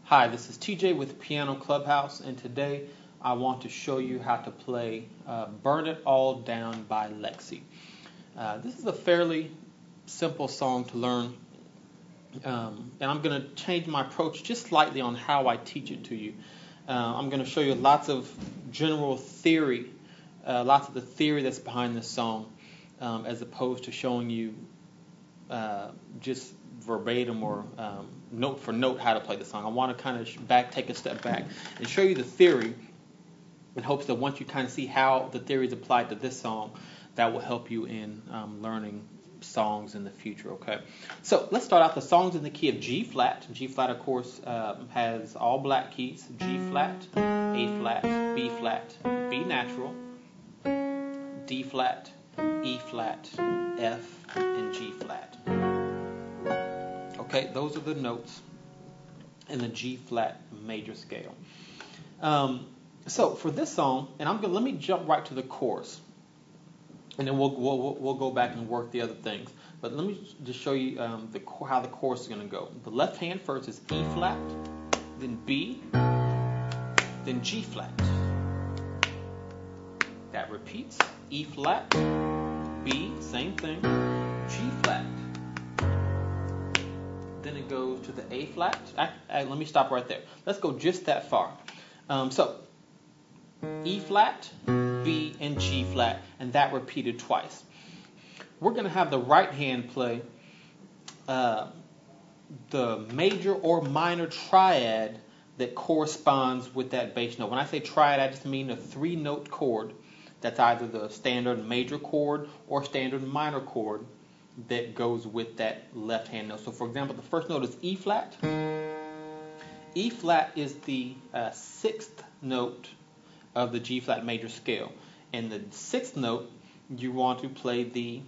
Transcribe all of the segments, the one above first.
Hi, this is TJ with Piano Clubhouse, and today I want to show you how to play Burn It All Down by Lexi. This is a fairly simple song to learn, and I'm going to change my approach just slightly on how I teach it to you. I'm going to show you lots of general theory, lots of the theory that's behind this song, as opposed to showing you just verbatim or note for note how to play the song. I want to kind of take a step back and show you the theory in hopes that once you kind of see how the theory is applied to this song, that will help you in learning songs in the future. Okay, so let's start out. The song's in the key of G flat. G flat, of course, has all black keys: G flat, A flat, B flat, B natural, D flat, E flat, F, and G flat. Okay, those are the notes in the G flat major scale. So for this song, and let me jump right to the chorus, and then we'll go back and work the other things. But let me just show you how the chorus is going to go. The left hand first is E flat, then B, then G flat. That repeats. E flat, B, same thing, G flat. Then it goes to the A flat. Let me stop right there. Let's go just that far. So E flat, B, and G flat, and that repeated twice. We're going to have the right hand play the major or minor triad that corresponds with that bass note. When I say triad, I just mean a 3-note chord that's either the standard major chord or standard minor chord that goes with that left hand note. So for example, the first note is E flat. E flat is the 6th note of the G flat major scale. And the 6th note, you want to play the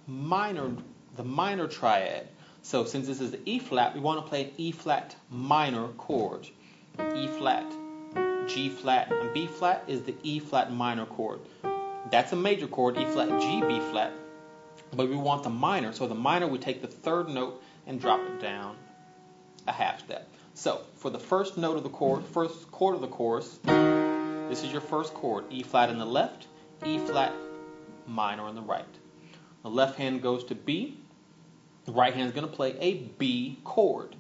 minor triad. So since this is the E flat, we want to play an E flat minor chord. E flat, G flat, and B flat is the E flat minor chord. That's a major chord, E flat, G, B flat. But we want the minor, so the minor, we take the 3rd note and drop it down a half step. So for the first note of the chorus, first chord of the chorus, this is your first chord: E flat in the left, E flat minor in the right. The left hand goes to B. The right hand is going to play a B chord.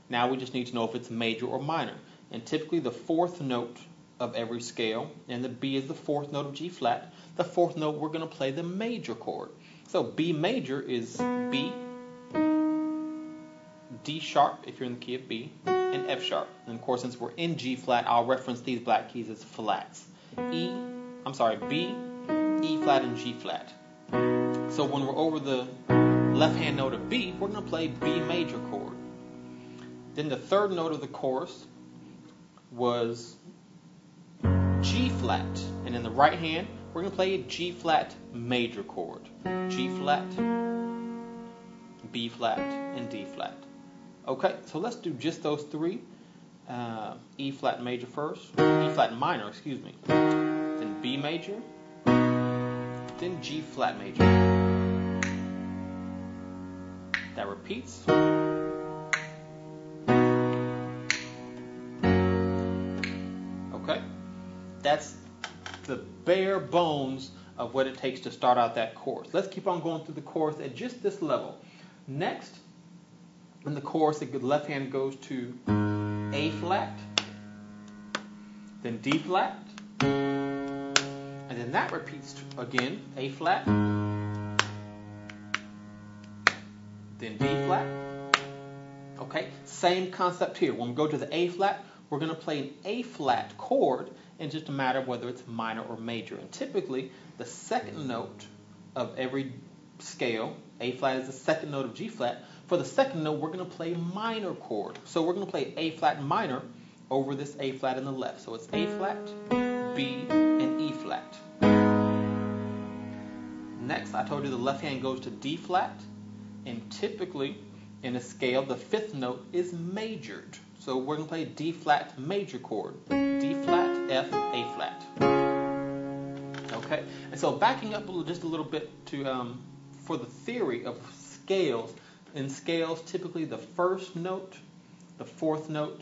Now we just need to know if it's major or minor. And typically the 4th note of every scale, and the B is the 4th note of G flat. The 4th note, we're going to play the major chord. So B major is B, D sharp if you're in the key of B, and F sharp. And of course, since we're in G flat, I'll reference these black keys as flats. B, E flat, and G flat. So when we're over the left hand note of B, we're going to play B major chord. Then the 3rd note of the chorus was G flat, and in the right hand, we're going to play a G flat major chord. G flat, B flat, and D flat. Okay, so let's do just those 3. E flat major first, E flat minor, excuse me. Then B major, then G flat major. That repeats. Okay, that's the bare bones of what it takes to start out that chorus. Let's keep on going through the chorus at just this level. Next, in the chorus, the left hand goes to A flat, then D flat, and then that repeats again, A flat, then D flat. Okay, same concept here. When we go to the A flat, we're going to play an A flat chord, and just a matter of whether it's minor or major. And typically, the 2nd note of every scale, A flat is the 2nd note of G flat. For the 2nd note, we're going to play a minor chord. So we're going to play A flat minor over this A flat in the left. So it's A flat, B, and E flat. Next, I told you the left hand goes to D flat, and typically in a scale, the 5th note is majored. So we're going to play a D flat major chord. D flat, F, A flat. Okay, and so backing up just a little bit to for the theory of scales. In scales, typically the 1st note, the 4th note,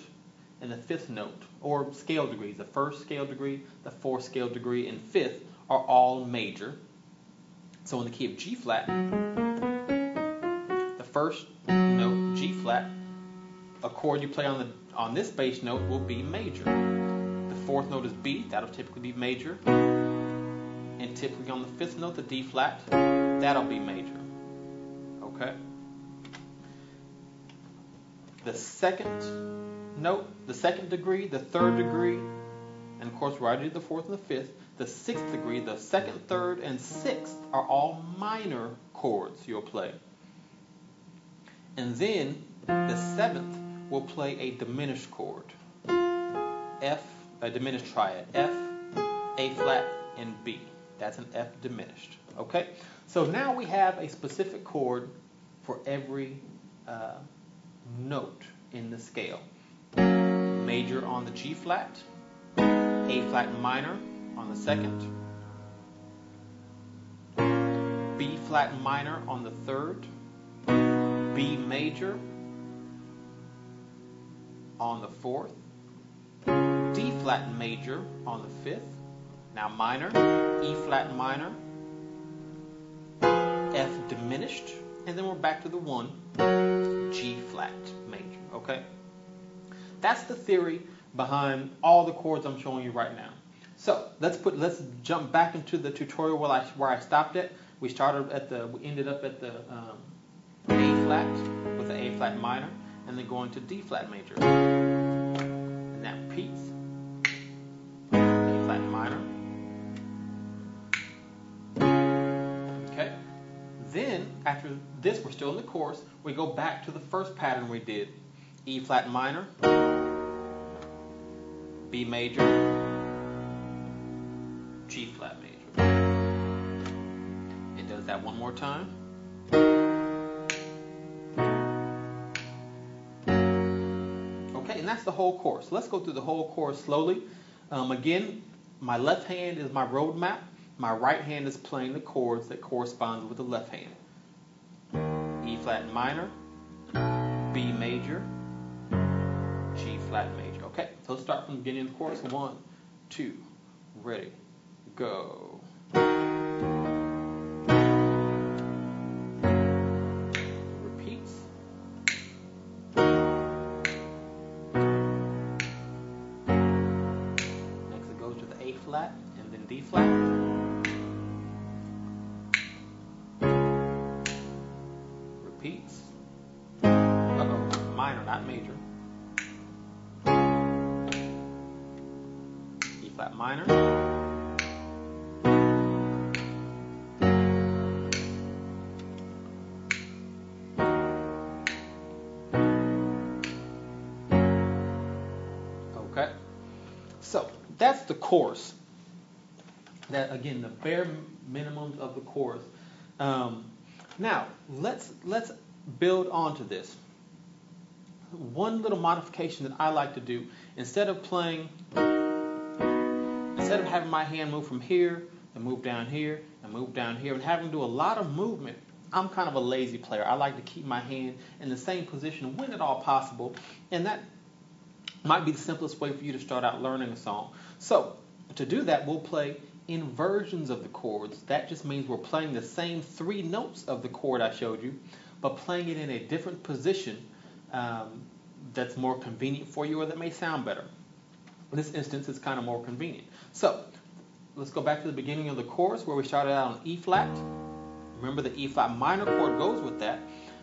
and the 5th note, or scale degrees. The 1st scale degree, the 4th scale degree, and 5th are all major. So in the key of G flat, the 1st note, G flat, a chord you play on this bass note will be major. The 4th note is B, that'll typically be major. And typically on the 5th note, the D flat, that'll be major. Okay? The 2nd note, the 2nd degree, the 3rd degree, and of course, where I did the 4th and the 5th, the 6th degree, the 2nd, 3rd, and 6th are all minor chords you'll play. And then the 7th will play a diminished chord. F, a diminished triad. F, A flat, and B. That's an F diminished. Okay? So now we have a specific chord for every note in the scale. Major on the G flat, A flat minor on the 2nd, B flat minor on the 3rd, B major on the 4th, D flat major on the 5th, now minor, E flat minor, F diminished, and then we're back to the 1, G flat major, okay? That's the theory behind all the chords I'm showing you right now. So let's jump back into the tutorial where I stopped at. We ended up at the A flat with the A flat minor, and then going to D flat major. And that repeats. A flat minor. Okay. Then after this, we're still in the chorus. We go back to the first pattern we did. E flat minor, B major, G flat major. It does that one more time. Okay, and that's the whole chorus. Let's go through the whole chorus slowly. Again, my left hand is my road map. My right hand is playing the chords that correspond with the left hand. E flat minor, B major, G flat major. Okay, so let's start from the beginning of the chorus. 1, 2, ready, go. Repeats. Next it goes to the A flat and then D flat. Repeats. Minor, not major. E flat minor. Okay. So that's the chorus. That again, the bare minimums of the chorus. Now let's build onto this. One little modification that I like to do, instead of having my hand move from here and move down here and move down here and having to do a lot of movement, I'm kind of a lazy player. I like to keep my hand in the same position when at all possible, and that might be the simplest way for you to start out learning a song. So to do that, we'll play inversions of the chords. That just means we're playing the same 3 notes of the chord I showed you, but playing it in a different position that's more convenient for you, or that may sound better. In this instance, it's kind of more convenient. So let's go back to the beginning of the chorus where we started out on E flat. Remember, the E flat minor chord goes with that,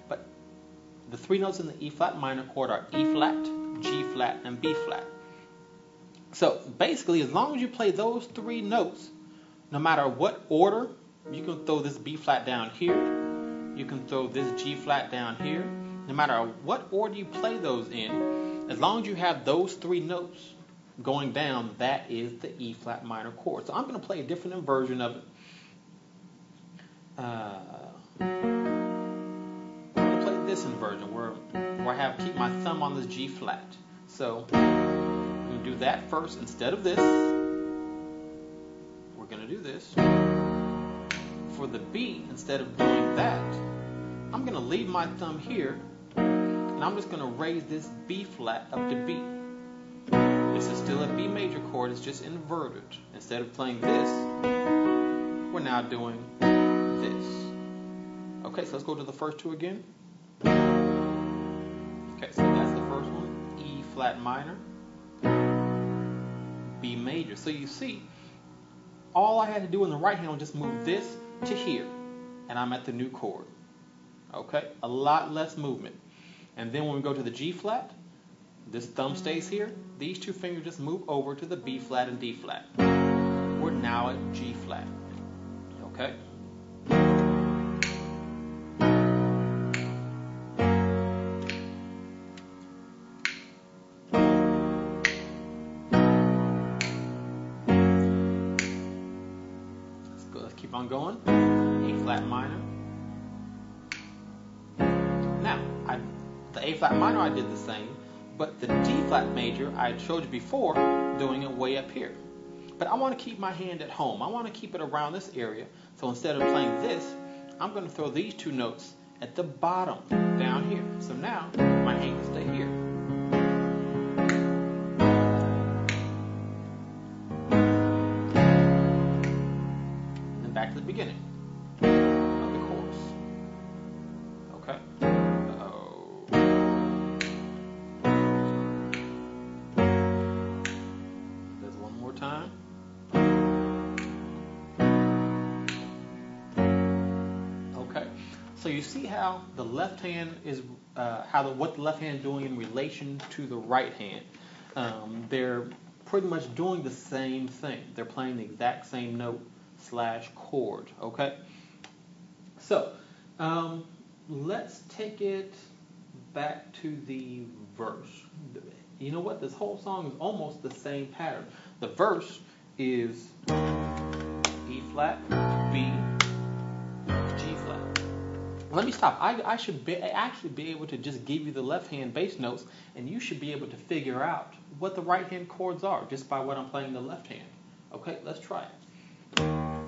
but the 3 notes in the E flat minor chord are E flat, G flat, and B flat. So basically, as long as you play those 3 notes, no matter what order, you can throw this B flat down here, you can throw this G flat down here. No matter what order you play those in, as long as you have those 3 notes going down, that is the E flat minor chord. So I'm going to play a different inversion of it. I'm going to play this inversion where I keep my thumb on this G flat. So I'm going to do that first instead of this. We're going to do this. For the B, instead of doing that, I'm going to leave my thumb here, and I'm just going to raise this B flat up to B. This is still a B major chord, it's just inverted. Instead of playing this, we're now doing this. Okay, so let's go to the first two again. Okay, so that's the first one, E flat minor, B major. So you see, all I had to do in the right hand was just move this to here, and I'm at the new chord. Okay, a lot less movement. And then when we go to the G flat, this thumb stays here. These two fingers just move over to the B flat and D flat. We're now at G flat. Okay. Let's keep on going. A flat minor. Now, the A flat minor I did the same, but the D flat major I showed you before doing it way up here. But I want to keep my hand at home. I want to keep it around this area. So instead of playing this, I'm going to throw these two notes at the bottom down here. So now my hand can stay here. And back to the beginning of the chorus. Okay. There's one more time. Okay. So you see how the left hand is what the left hand is doing in relation to the right hand. They're pretty much doing the same thing. They're playing the exact same note / chord. Okay. So let's take it back to the verse. You know what? This whole song is almost the same pattern. The verse is E flat, B, G flat. Let me stop. I should actually be able to just give you the left hand bass notes, and you should be able to figure out what the right hand chords are just by what I'm playing the left hand. Okay, let's try it.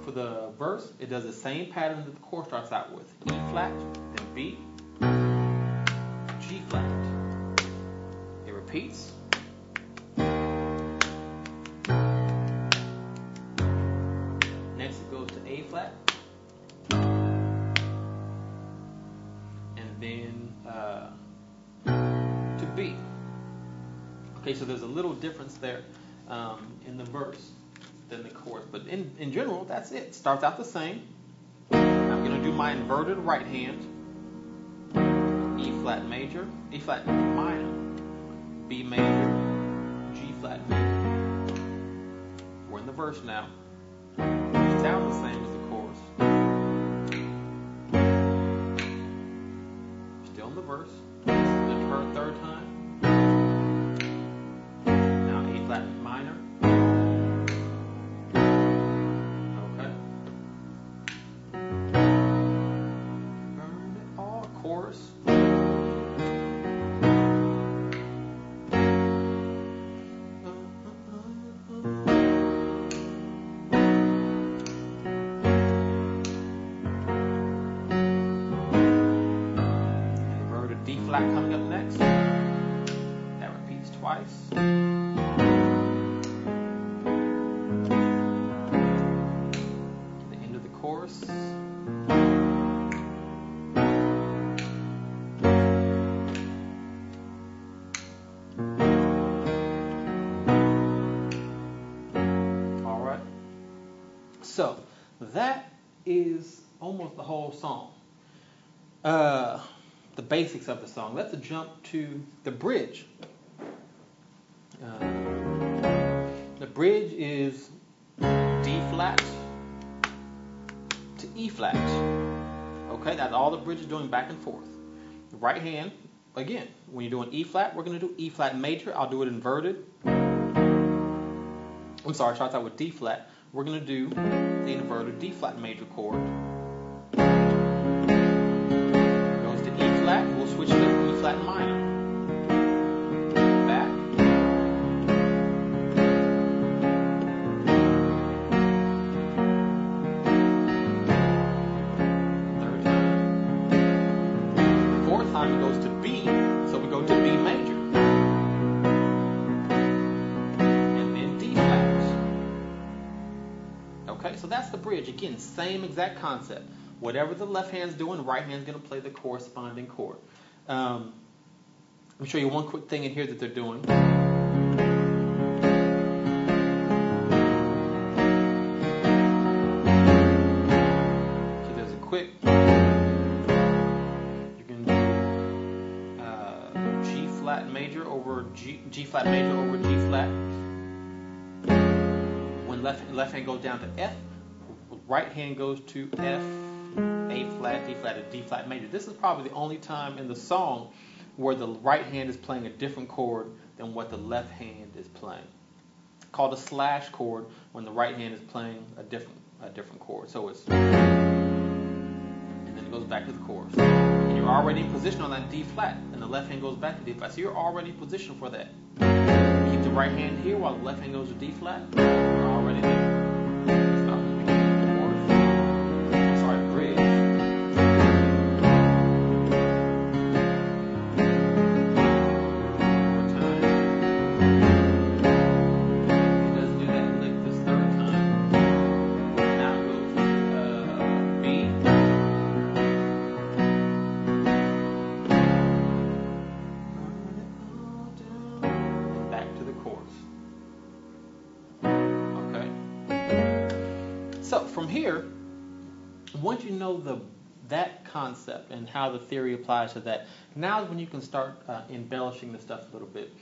For the verse, it does the same pattern that the chord starts out with. E flat, then B, G flat. It repeats. Next it goes to A flat. And then to B. Okay, so there's a little difference there in the verse than the chorus. But in general, that's it. Starts out the same. I'm going to do my inverted right hand. E flat major, E flat minor, B major, G flat major. We're in the verse now. It sounds the same as the chorus. Still in the verse. Then for a third time. Now A flat minor. Okay. Burn it all. Chorus. D flat coming up next. That repeats twice. The end of the chorus. All right. So that is almost the whole song. The basics of the song. Let's jump to the bridge. The bridge is D flat to E flat. Okay, that's all the bridge is doing back and forth. The right hand, again, when you're doing E flat, we're going to do E flat major. I'll do it inverted. I'm sorry, it starts out with D flat. We're going to do the inverted D flat major chord. Flat, we'll switch to E flat minor. Back. Third time. Fourth time it goes to B, so we go to B major. Okay, so that's the bridge. Again, same exact concept. Whatever the left hand's doing, the right hand's going to play the corresponding chord. Let me show you one quick thing in here that they're doing. So there's a quick. You can do G flat major over G flat major over G flat. When left hand goes down to F, right hand goes to F, A flat, D flat, and D flat major. This is probably the only time in the song where the right hand is playing a different chord than what the left hand is playing. It's called a slash chord when the right hand is playing a different chord. So it's, and then it goes back to the chorus. And you're already in position on that D flat, and the left hand goes back to D flat. So you're already in position for that. Keep the right hand here while the left hand goes to D flat. You're already there. Stop at the beginning of the chorus. Sorry, bridge. So from here, once you know that concept and how the theory applies to that, now is when you can start embellishing the stuff a little bit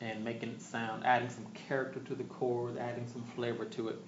and making it sound, adding some character to the chord, adding some flavor to it.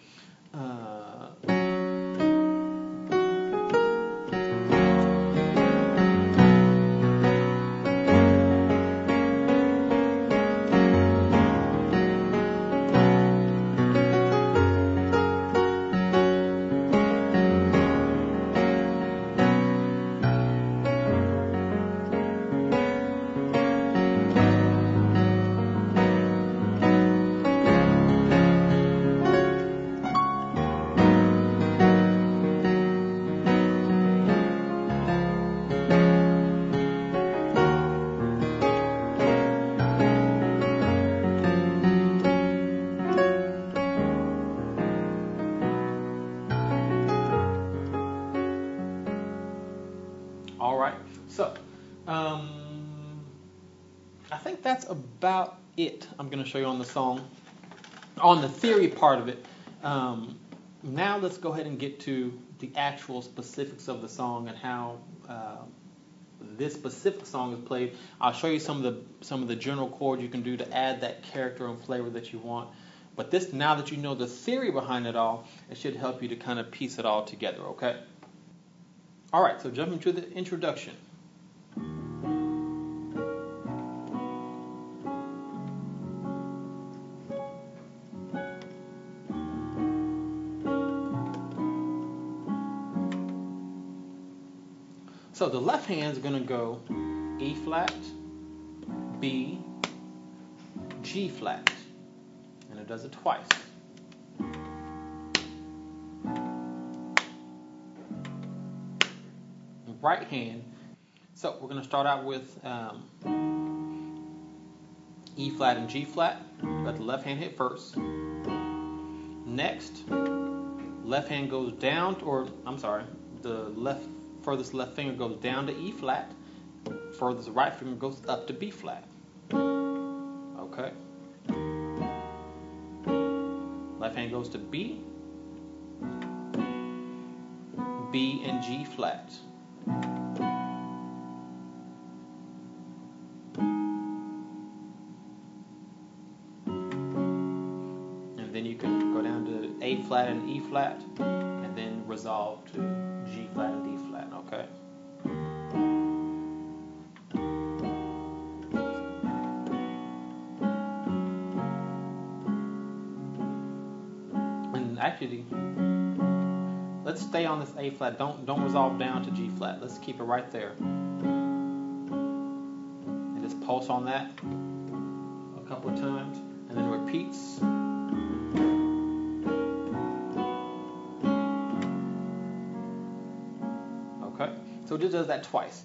All right, so I think that's about it. I'm going to show you on the song, on the theory part of it. Now let's go ahead and get to the actual specifics of the song and how this specific song is played. I'll show you some of the general chords you can do to add that character and flavor that you want. But this, now that you know the theory behind it all, it should help you to kind of piece it all together. Okay. All right, so jumping to the introduction. So the left hand is going to go E flat, B, G flat, and it does it twice. Right hand, so we're going to start out with E flat and G flat. Let the left hand hit first. Next, left hand goes down, the furthest left finger goes down to E flat. Furthest right finger goes up to B flat. Okay. Left hand goes to B, B and G flat. And then you can go down to A flat and E flat, and then resolve to G flat and D flat, okay? And actually, let's stay on this A flat. Don't resolve down to G flat. Let's keep it right there. And just pulse on that a couple of times, and then it repeats. Okay, so it just does that twice.